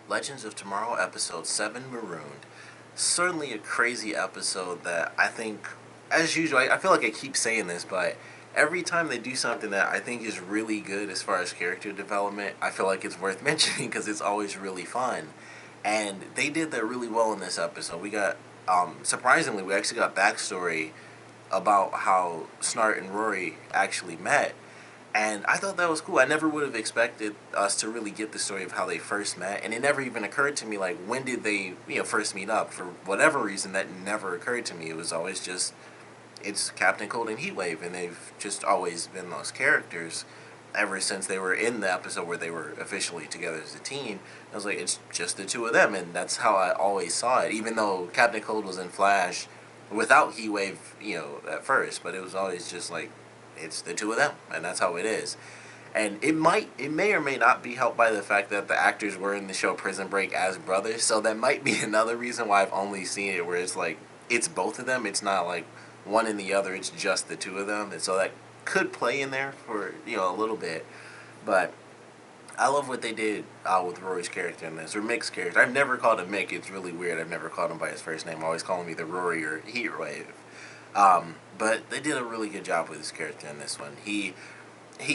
Legends of Tomorrow, Episode 7, Marooned. Certainly a crazy episode that I think, as usual, I feel like I keep saying this, but every time they do something that I think is really good as far as character development, I feel like it's worth mentioning because it's always really fun. And they did that really well in this episode. We got, surprisingly, we actually got backstory about how Snart and Rory actually met, and I thought that was cool. I never would have expected us to really get the story of how they first met, and it never even occurred to me, like, when did they, first meet up? For whatever reason, that never occurred to me. It was always just, it's Captain Cold and Heatwave, and they've just always been those characters ever since they were in the episode where they were officially together as a team. I was like, it's just the two of them, and that's how I always saw it, even though Captain Cold was in Flash without Heatwave, at first, but it was always just like, it's the two of them, and that's how it is. And it may or may not be helped by the fact that the actors were in the show Prison Break as brothers, so that might be another reason why I've only seen it where it's like, it's both of them. It's not like one and the other, it's just the two of them, and so that could play in there for, a little bit. But I love what they did with Rory's character in this, or Mick's character. I've never called him Mick. It's really weird. I've never called him by his first name. I always call him either Rory or Heatwave. But they did a really good job with his character in this one. He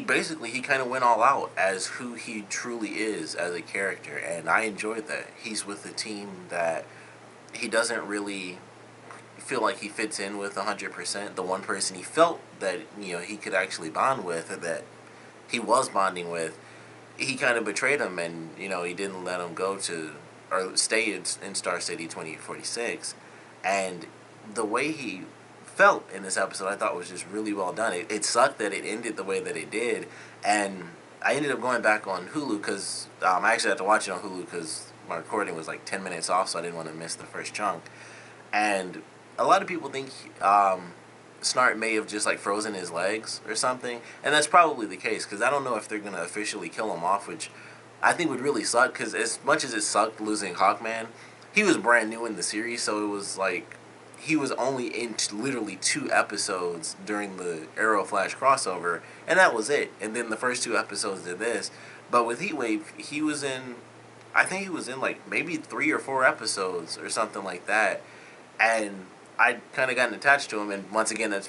basically, he kind of went all out as who he truly is as a character, and I enjoyed that. He's with a team that he doesn't really feel like he fits in with 100%. The one person he felt that he could actually bond with, or that he was bonding with, he kind of betrayed him, and he didn't let him go to or stay in Star City 2046, and the way he felt in this episode, I thought was just really well done. It sucked that it ended the way that it did, and I ended up going back on Hulu because I actually had to watch it on Hulu because my recording was like 10 minutes off, so I didn't want to miss the first chunk. And a lot of people think Snart may have just like frozen his legs or something, and that's probably the case because I don't know if they're gonna officially kill him off, which I think would really suck. Because as much as it sucked losing Hawkman, he was brand new in the series, so it was like he was only in literally 2 episodes during the Arrow Flash crossover, and that was it. And then the first 2 episodes did this, but with Heatwave, he was in. I think he was in like maybe 3 or 4 episodes or something like that, and I kind of gotten attached to him, and once again, that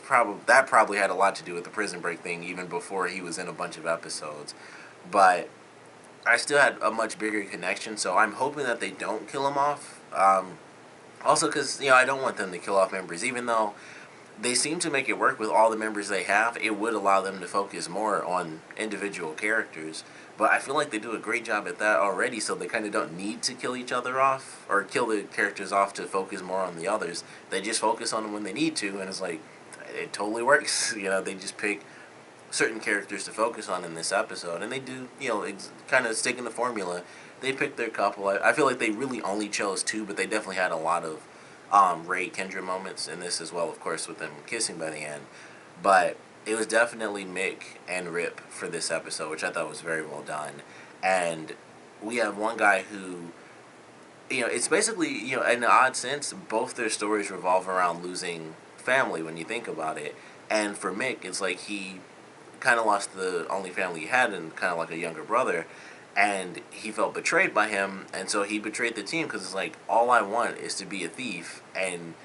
probably had a lot to do with the Prison Break thing, even before he was in a bunch of episodes. But I still had a much bigger connection, so I'm hoping that they don't kill him off. Also, because I don't want them to kill off members, even though they seem to make it work with all the members they have. It would allow them to focus more on individual characters, but I feel like they do a great job at that already, so they kind of don't need to kill each other off or kill the characters off to focus more on the others. They just focus on them when they need to, and it's like, it totally works. They just pick certain characters to focus on in this episode, and they do, kind of stick in the formula. They picked their couple. I feel like they really only chose two, but they definitely had a lot of Ray Kendra moments in this as well, of course, with them kissing by the end. But it was definitely Mick and Rip for this episode, which I thought was very well done. And we have one guy who, it's basically, in an odd sense, both their stories revolve around losing family when you think about it. And for Mick, it's like he kind of lost the only family he had, and kind of like a younger brother, and he felt betrayed by him, and so he betrayed the team because it's like, all I want is to be a thief, and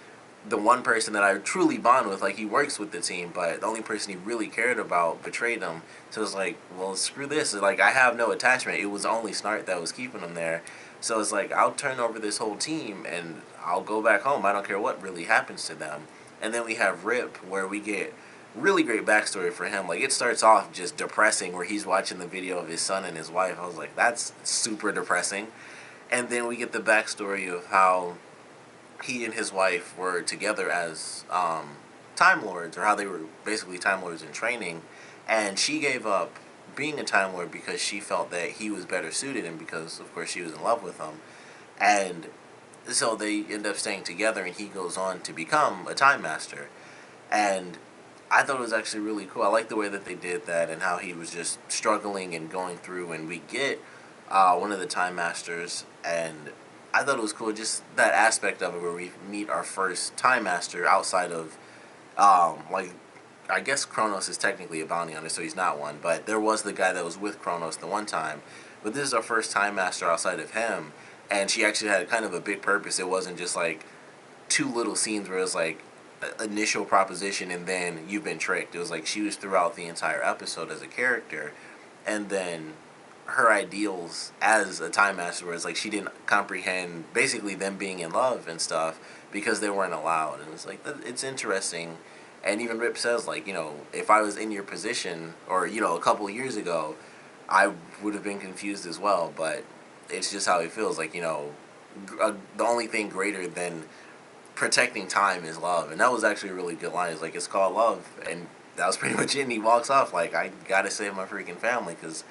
the one person that I truly bond with, like, he works with the team, but the only person he really cared about betrayed him. So it's like, well, screw this. It's like, I have no attachment. It was only Snart that was keeping him there. So it's like, I'll turn over this whole team and I'll go back home. I don't care what really happens to them. And then we have Rip, where we get really great backstory for him. Like, it starts off just depressing, where he's watching the video of his son and his wife. I was like, that's super depressing. And then we get the backstory of how he and his wife were together as Time Lords, or how they were basically Time Lords in training, and she gave up being a Time Lord because she felt that he was better suited, and because, of course, she was in love with him. And so they end up staying together, and he goes on to become a Time Master. And I thought it was actually really cool. I like the way that they did that, and how he was just struggling and going through, and we get one of the Time Masters, and I thought it was cool, just that aspect of it where we meet our first Time Master outside of, like, I guess Kronos is technically a bounty hunter, so he's not one, but there was the guy that was with Kronos the one time. But this is our first Time Master outside of him, and she actually had kind of a big purpose. It wasn't just like two little scenes where it was like initial proposition and then you've been tricked. It was like she was throughout the entire episode as a character, and then her ideals as a time master was like she didn't comprehend basically them being in love and stuff because they weren't allowed. And it's like it's interesting. And even Rip says, like, if I was in your position, or a couple of years ago, I would have been confused as well. But it's just how he feels. Like, the only thing greater than protecting time is love. And that was actually a really good line. It's like, it's called love, and that was pretty much it. And he walks off like, I gotta save my freaking family because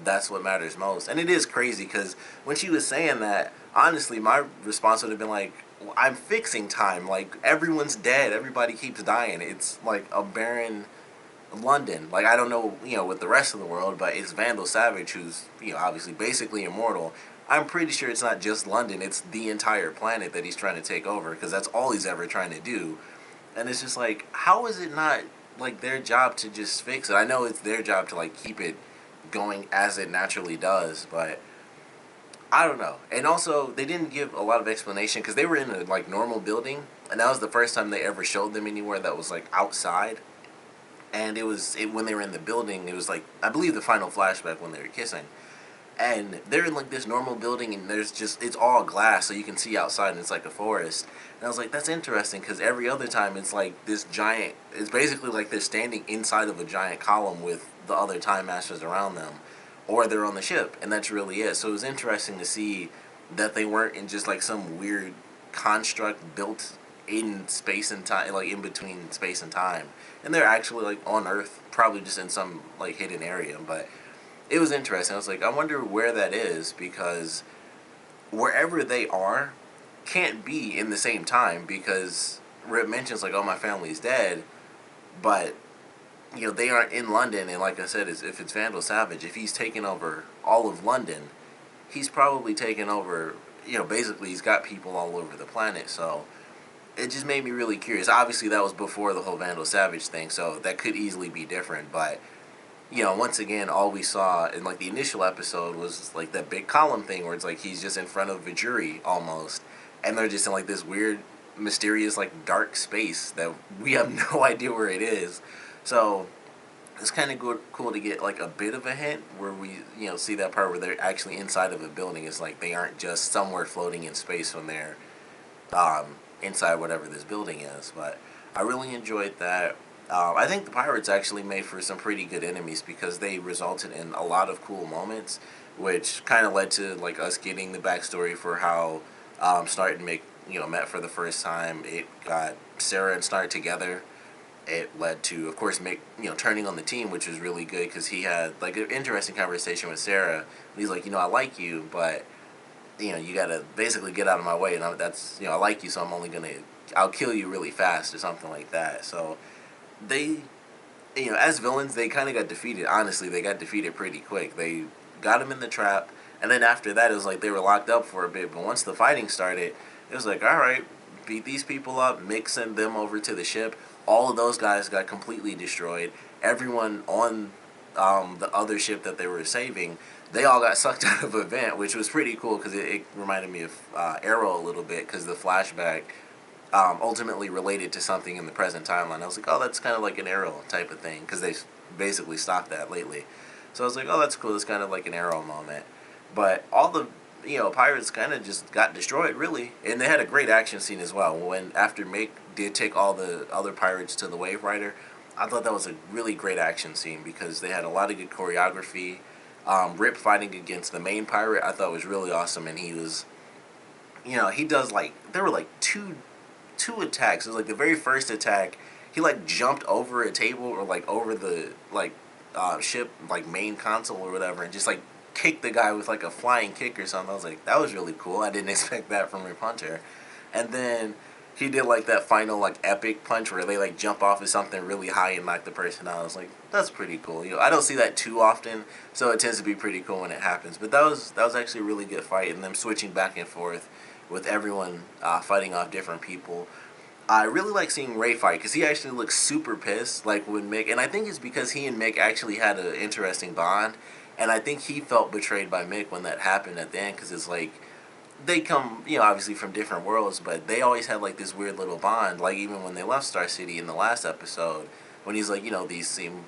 that's what matters most. And it is crazy because when she was saying that, honestly, my response would have been like, well, I'm fixing time. Like, everyone's dead. Everybody keeps dying. It's like a barren London. Like, I don't know, with the rest of the world, but it's Vandal Savage, who's, obviously basically immortal. I'm pretty sure it's not just London. It's the entire planet that he's trying to take over because that's all he's ever trying to do. And it's just like, how is it not, like, their job to just fix it? I know it's their job to, like, keep it going as it naturally does, but I don't know. And also, they didn't give a lot of explanation because they were in a like normal building, and that was the first time they ever showed them anywhere that was like outside. And when they were in the building, it was like, I believe, the final flashback when they were kissing, and they're in like this normal building, and it's all glass, so you can see outside, and it's like a forest. And I was like, that's interesting because every other time it's like this giant. It's basically like they're standing inside of a giant column with the other time masters around them, or they're on the ship, and that's really it. So it was interesting to see that they weren't in just like some weird construct built in space and time, like in between space and time, and they're actually like on Earth, probably just in some like hidden area. But it was interesting. I was like, I wonder where that is because wherever they are can't be in the same time because Rip mentions like, oh, my family's dead, but they aren't in London, and like I said, if it's Vandal Savage, if he's taken over all of London, he's probably taken over, basically he's got people all over the planet, so it just made me really curious. Obviously, that was before the whole Vandal Savage thing, so that could easily be different, but, once again, all we saw in, like, the initial episode was, like, that big column thing where it's, like, he's just in front of a jury, almost, and they're just in, like, this weird, mysterious, like, dark space that we have no idea where it is. So it's kind of cool to get like a bit of a hint where we see that part where they're actually inside of a building. It's like they aren't just somewhere floating in space when they're inside whatever this building is. But I really enjoyed that. I think the pirates actually made for some pretty good enemies because they resulted in a lot of cool moments, which kind of led to like us getting the backstory for how Snart and Mick met for the first time. It got Sarah and Snart together. It led to, of course, Mick, turning on the team, which was really good because he had like an interesting conversation with Sarah. He's like, I like you, but you gotta basically get out of my way, and I like you, so I'll kill you really fast or something like that. So they, as villains, they kind of got defeated. Honestly, they got defeated pretty quick. They got him in the trap, and then after that, it was like they were locked up for a bit. But once the fighting started, it was like, all right, beat these people up, Mick sent them over to the ship. All of those guys got completely destroyed. Everyone on the other ship that they were saving, they all got sucked out of a vent, which was pretty cool because it reminded me of Arrow a little bit because the flashback ultimately related to something in the present timeline. I was like, oh, that's kind of like an Arrow type of thing because they basically stopped that lately. So I was like, oh, that's cool. It's kind of like an Arrow moment. But all the pirates kind of just got destroyed, really. And they had a great action scene as well. After Mick did take all the other pirates to the Wave Rider, I thought that was a really great action scene because they had a lot of good choreography. Rip fighting against the main pirate, I thought was really awesome, and he was, he does like there were like two attacks. It was like the very first attack, he like jumped over a table or like over the like ship like main console or whatever, and just like kicked the guy with like a flying kick or something. I was like, that was really cool. I didn't expect that from Rip Hunter. And then he did like that final like epic punch where they like jump off of something really high and knock the person out. I was like, that's pretty cool. I don't see that too often, so it tends to be pretty cool when it happens. But that was actually a really good fight, and them switching back and forth with everyone fighting off different people. I really like seeing Ray fight because he actually looks super pissed, like when Mick, and I think it's because he and Mick actually had an interesting bond, and I think he felt betrayed by Mick when that happened at the end because it's like they come, obviously from different worlds, but they always had like this weird little bond. Like even when they left Star City in the last episode, when he's like, these seem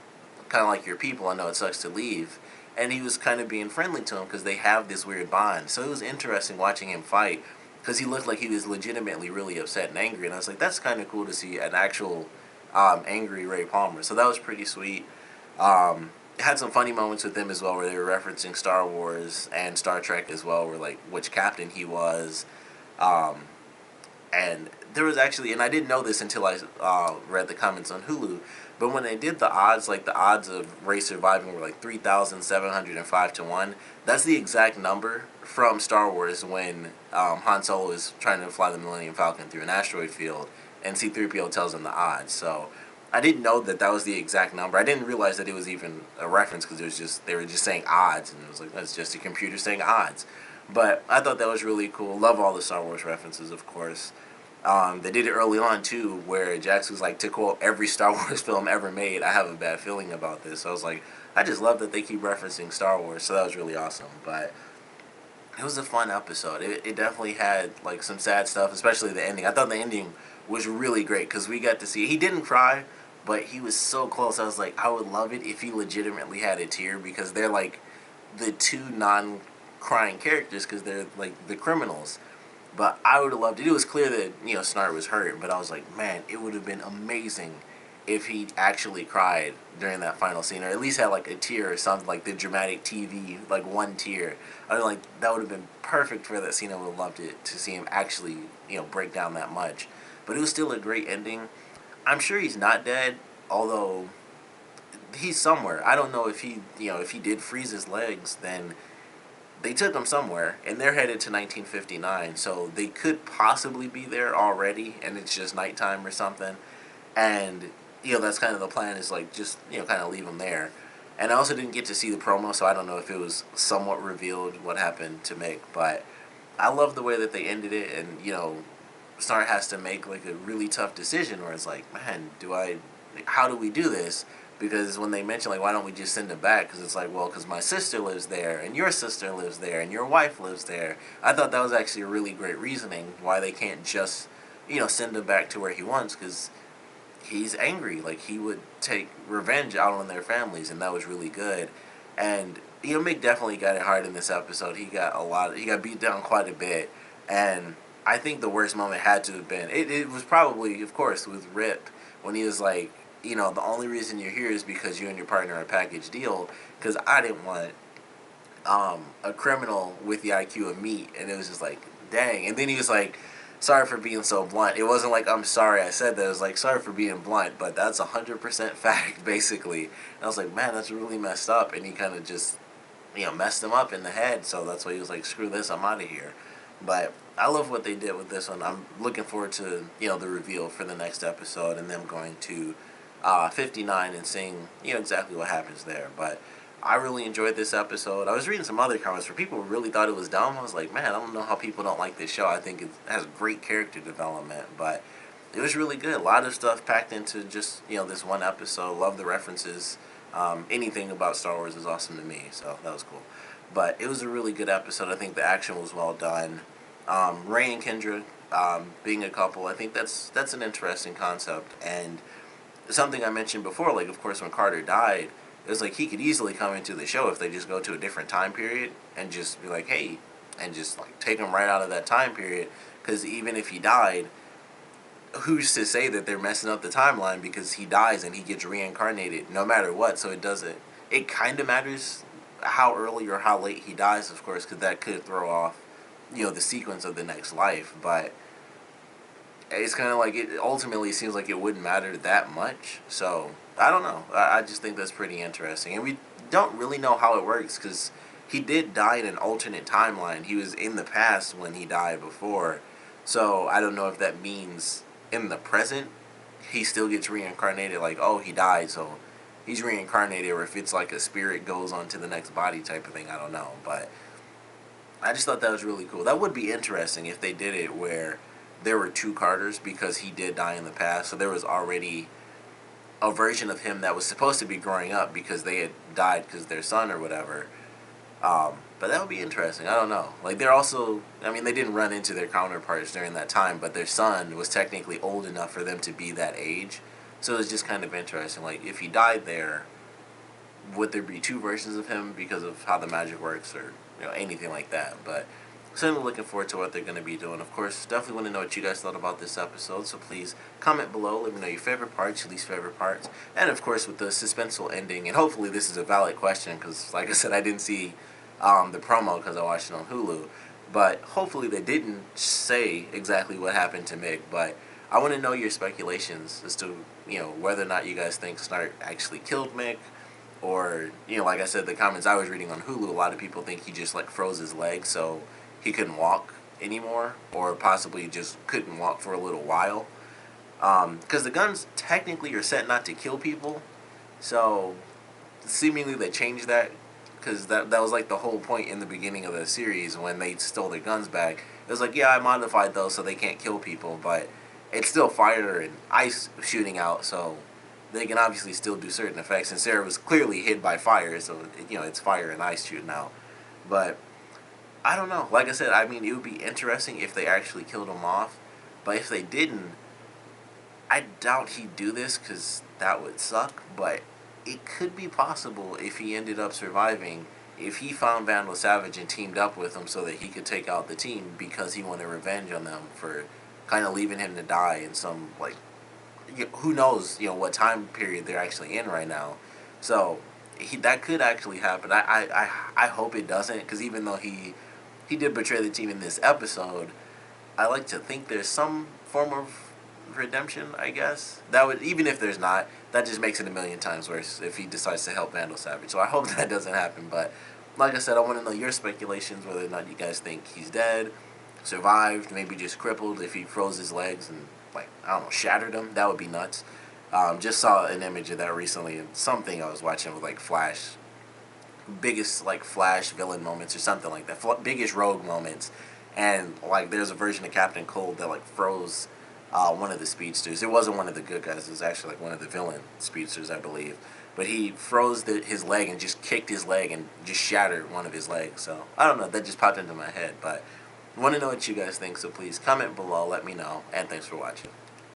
kind of like your people. I know it sucks to leave, and he was kind of being friendly to him because they have this weird bond. So it was interesting watching him fight because he looked like he was legitimately really upset and angry, and I was like, that's kind of cool to see an actual angry Ray Palmer. So that was pretty sweet. Had some funny moments with them as well, where they were referencing Star Wars and Star Trek as well, where like which captain he was, um, and there was actually, and I didn't know this until I read the comments on Hulu, but when they did the odds, like the odds of Rey surviving were like 3,705 to 1. That's the exact number from Star Wars when Han Solo is trying to fly the Millennium Falcon through an asteroid field, and C-3PO tells him the odds. So I didn't know that that was the exact number. I didn't realize that it was even a reference because it was just they were just saying odds, and it was like that's just a computer saying odds. But I thought that was really cool. Love all the Star Wars references, of course. They did it early on too, where Jax was like, to quote every Star Wars film ever made, I have a bad feeling about this. So I was like, I just love that they keep referencing Star Wars. So that was really awesome. But it was a fun episode. It definitely had like some sad stuff, especially the ending. I thought the ending was really great because we got to see, he didn't cry, but he was so close. I was like, I would love it if he legitimately had a tear, because they're like the two non-crying characters because they're like the criminals. But I would have loved it. It was clear that Snart was hurt, but I was like, man, it would have been amazing if he actually cried during that final scene, or at least had like a tear or something, like the dramatic TV, like one tear. I was like, that would have been perfect for that scene. I would have loved it to see him actually break down that much. But it was still a great ending. I'm sure he's not dead, although he's somewhere. I don't know if if he did freeze his legs, then they took him somewhere, and they're headed to 1959, so they could possibly be there already, and it's just nighttime or something. And that's kind of the plan, is like just kind of leave him there. And I also didn't get to see the promo, so I don't know if it was somewhat revealed what happened to Mick, but I love the way that they ended it, and Snart has to make like a really tough decision where it's like, man, how do we do this? Because when they mention like, why don't we just send him back? Because it's like, well, because my sister lives there, and your sister lives there, and your wife lives there. I thought that was actually a really great reasoning why they can't just send him back to where he wants, because he's angry. Like, he would take revenge out on their families, and that was really good. And Mick definitely got it hard in this episode. He got beat down quite a bit, and I think the worst moment had to have been, it was probably, of course, with Rip, when he was like, the only reason you're here is because you and your partner are a package deal, because I didn't want a criminal with the IQ of meat. And it was just like, dang. And then he was like, sorry for being so blunt. It wasn't like, I'm sorry I said that. It was like, sorry for being blunt, but that's 100% fact, basically. And I was like, man, that's really messed up. And he kind of just, messed him up in the head. So that's why he was like, screw this, I'm out of here. But I love what they did with this one. I'm looking forward to, the reveal for the next episode, and them going to 59 and seeing exactly what happens there. But I really enjoyed this episode. I was reading some other comments where people really thought it was dumb. I was like, man, I don't know how people don't like this show. I think it has great character development, but it was really good. A lot of stuff packed into just this one episode. Love the references. Anything about Star Wars is awesome to me, so that was cool. But it was a really good episode. I think the action was well done. Rey and Kendra being a couple, I think that's an interesting concept. And something I mentioned before, like, of course, when Carter died, it was like he could easily come into the show if they just go to a different time period and just be like, hey, and just like take him right out of that time period. Because even if he died, who's to say that they're messing up the timeline, because he dies and he gets reincarnated no matter what. So it kind of matters how early or how late he dies, of course, because that could throw off the sequence of the next life. But it's kind of like, it ultimately seems like it wouldn't matter that much. So I don't know. I just think that's pretty interesting, and we don't really know how it works, because he did die in an alternate timeline. He was in the past when he died before, so I don't know if that means in the present he still gets reincarnated, like, oh, he died, so he's reincarnated, or if it's like a spirit goes on to the next body type of thing. I don't know, but I just thought that was really cool. That would be interesting if they did it where there were two Carters, because he did die in the past, so there was already a version of him that was supposed to be growing up because they had died because their son or whatever. But that would be interesting. I don't know. Like, they're also, I mean, they didn't run into their counterparts during that time, but their son was technically old enough for them to be that age. So it's just kind of interesting. Like, if he died there, would there be two versions of him because of how the magic works, or anything like that? But certainly looking forward to what they're going to be doing. Of course, definitely want to know what you guys thought about this episode, so please comment below. Let me know your favorite parts, your least favorite parts, and of course with the suspenseful ending. And hopefully this is a valid question, because like I said, I didn't see the promo because I watched it on Hulu. But hopefully they didn't say exactly what happened to Mick. But I want to know your speculations as to whether or not you guys think Snart actually killed Mick, or like I said, the comments I was reading on Hulu, a lot of people think he just like froze his leg so he couldn't walk anymore, or possibly just couldn't walk for a little while. Because the guns technically are set not to kill people, so seemingly they changed that, because that was like the whole point in the beginning of the series when they stole their guns back. It was like, yeah, I modified those so they can't kill people, but it's still fire and ice shooting out, so they can obviously still do certain effects. And Sarah was clearly hit by fire, so it's fire and ice shooting out. But I don't know. Like I said, I mean, it would be interesting if they actually killed him off, but if they didn't, I doubt he'd do this, because that would suck. But it could be possible if he ended up surviving, if he found Vandal Savage and teamed up with him so that he could take out the team, because he wanted revenge on them for kind of leaving him to die in some, like, who knows, what time period they're actually in right now. So that could actually happen. I hope it doesn't, because even though he did betray the team in this episode, I like to think there's some form of redemption, I guess. That would, even if there's not, that just makes it a million times worse if he decides to help Vandal Savage. So I hope that doesn't happen. But like I said, I want to know your speculations, whether or not you guys think he's dead, survived, maybe just crippled if he froze his legs and, like, I don't know, shattered them. That would be nuts. Just saw an image of that recently in something I was watching with, like, Flash. Biggest, like, Flash villain moments or something like that. Biggest rogue moments. And, like, there's a version of Captain Cold that, like, froze one of the speedsters. It wasn't one of the good guys. It was actually, like, one of the villain speedsters, I believe. But he froze his leg and just kicked his leg and just shattered one of his legs. So, I don't know. That just popped into my head. But I want to know what you guys think. So, please comment below. Let me know. And thanks for watching.